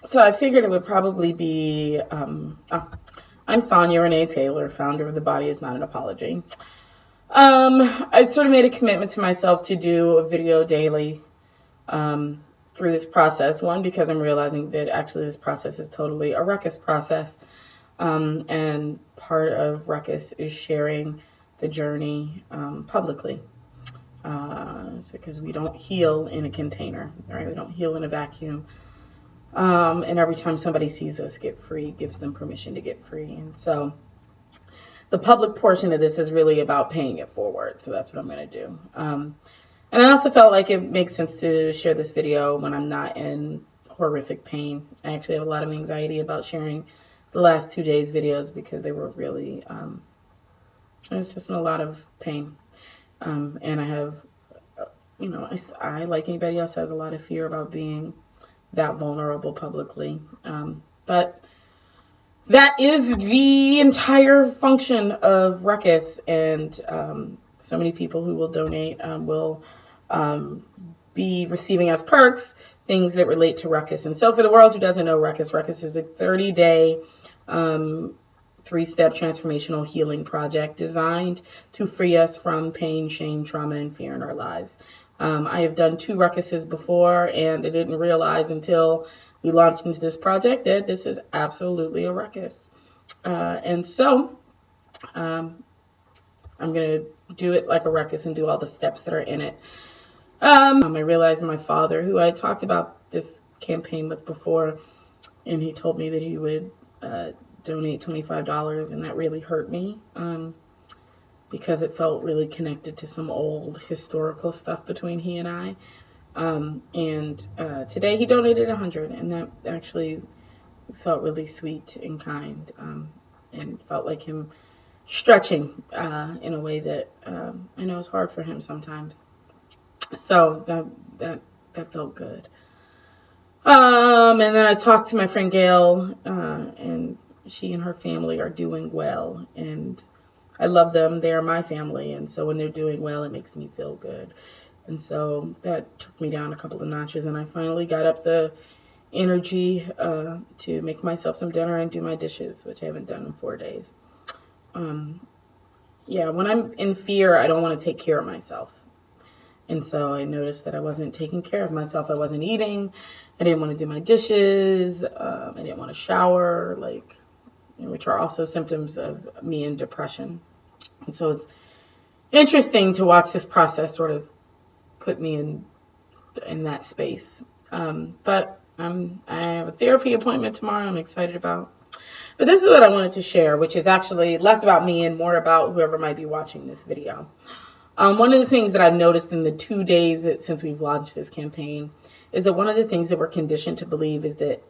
So I figured it would probably be, I'm Sonia Renee Taylor, founder of The Body Is Not an Apology. I sort of made a commitment to myself to do a video daily through this process. One, because I'm realizing that actually this process is totally a RUHCUS process. And part of RUHCUS is sharing the journey publicly. Because we don't heal in a container, right? We don't heal in a vacuum. And every time somebody sees us get free, it gives them permission to get free. And so the public portion of this is really about paying it forward. So that's what I'm going to do. And I also felt like it makes sense to share this video when I'm not in horrific pain. I actually have a lot of anxiety about sharing the last 2 days videos because they were really, I was just in a lot of pain. And I have, I, like anybody else, has a lot of fear about being that vulnerable publicly. But that is the entire function of RUHCUS, and so many people who will donate will be receiving as perks things that relate to RUHCUS. And so for the world who doesn't know RUHCUS is a 30-day 3-step transformational healing project designed to free us from pain, shame, trauma, and fear in our lives. I have done 2 RUHCUSes before, and I didn't realize until we launched into this project that this is absolutely a RUHCUS. And so I'm going to do it like a RUHCUS and do all the steps that are in it. I realized my father, who I talked about this campaign with before, and he told me that he would donate $25, and that really hurt me. Because it felt really connected to some old historical stuff between he and I. Today he donated $100, and that actually felt really sweet and kind, and felt like him stretching in a way that I know is hard for him sometimes. So that felt good. And then I talked to my friend Gail, and she and her family are doing well, and I love them. They are my family. And so when they're doing well, it makes me feel good. And so that took me down a couple of notches. And I finally got up the energy to make myself some dinner and do my dishes, which I haven't done in 4 days. Yeah, when I'm in fear, I don't want to take care of myself. And so I noticed that I wasn't taking care of myself. I wasn't eating. I didn't want to do my dishes. I didn't want to shower, which are also symptoms of me in depression. And so it's interesting to watch this process sort of put me in that space. But I have a therapy appointment tomorrow I'm excited about. But this is what I wanted to share, which is actually less about me and more about whoever might be watching this video. One of the things that I've noticed in the 2 days since we've launched this campaign is that one of the things that we're conditioned to believe is that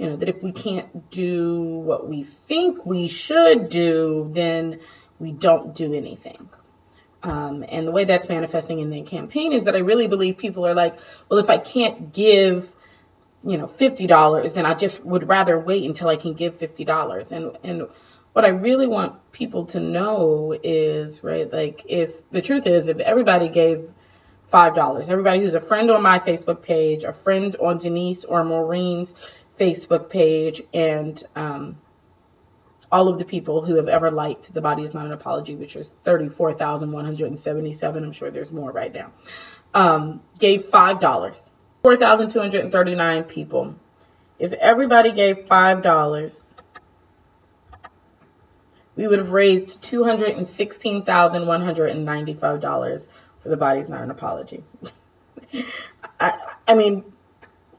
that if we can't do what we think we should do, then we don't do anything. And the way that's manifesting in the campaign is that I really believe people are like, well, if I can't give, $50, then I just would rather wait until I can give $50. And what I really want people to know is, right, like if the truth is, if everybody gave $5, everybody who's a friend on my Facebook page, a friend on Denise or Maureen's Facebook page, and all of the people who have ever liked The Body Is Not an Apology, which is 34,177. I'm sure there's more right now. Gave $5. 4,239 people. If everybody gave $5, we would have raised $216,195 for The Body Is Not an Apology. I mean,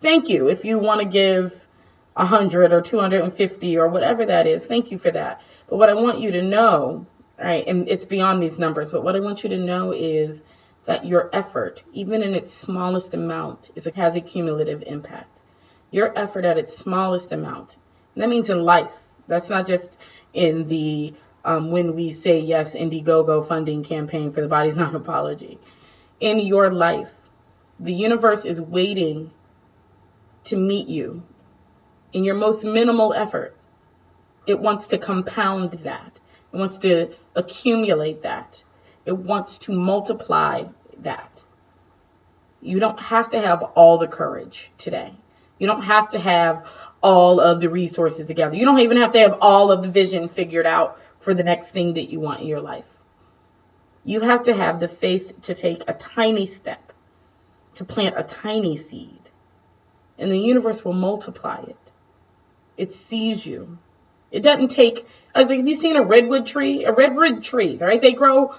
thank you. If you want to give 100 or 250 or whatever that is, thank you for that. But what I want you to know, right, and it's beyond these numbers, but what I want you to know is that your effort, even in its smallest amount, has a cumulative impact. Your effort at its smallest amount, and that means in life. That's not just in the When We Say Yes Indiegogo funding campaign for The Body Is Not an Apology. In your life, the universe is waiting to meet you in your most minimal effort. It wants to compound that. It wants to accumulate that. It wants to multiply that. You don't have to have all the courage today. You don't have to have all of the resources together. You don't even have to have all of the vision figured out for the next thing that you want in your life. You have to have the faith to take a tiny step, to plant a tiny seed, and the universe will multiply it. It sees you. It doesn't take, I was like, have you seen a redwood tree? A redwood tree, right? They grow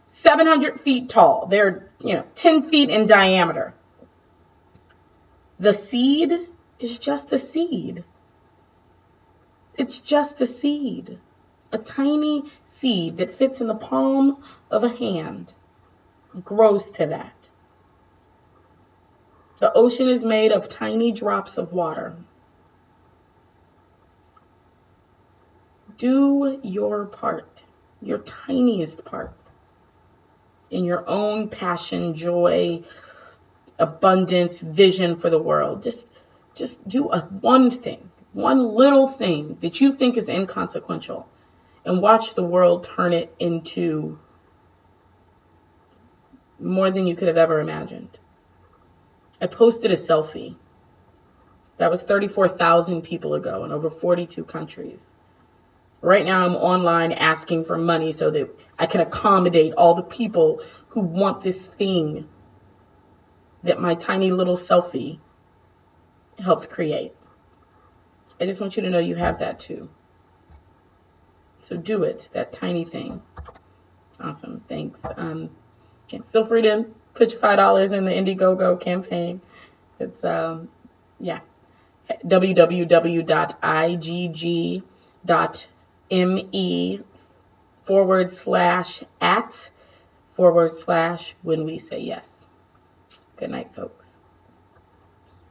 700 feet tall. They're, 10 feet in diameter. The seed is just a seed. It's just a seed. A tiny seed that fits in the palm of a hand grows to that. The ocean is made of tiny drops of water. Do your part, your tiniest part, in your own passion, joy, abundance, vision for the world. Just do one thing, one little thing that you think is inconsequential, and watch the world turn it into more than you could have ever imagined. I posted a selfie. That was 34,000 people ago in over 42 countries. Right now I'm online asking for money so that I can accommodate all the people who want this thing that my tiny little selfie helped create. I just want you to know you have that too. So do it, that tiny thing. Awesome, thanks. Feel free to put your $5 in the Indiegogo campaign. It's, www.igg.me/@/when we say yes. Good night, folks.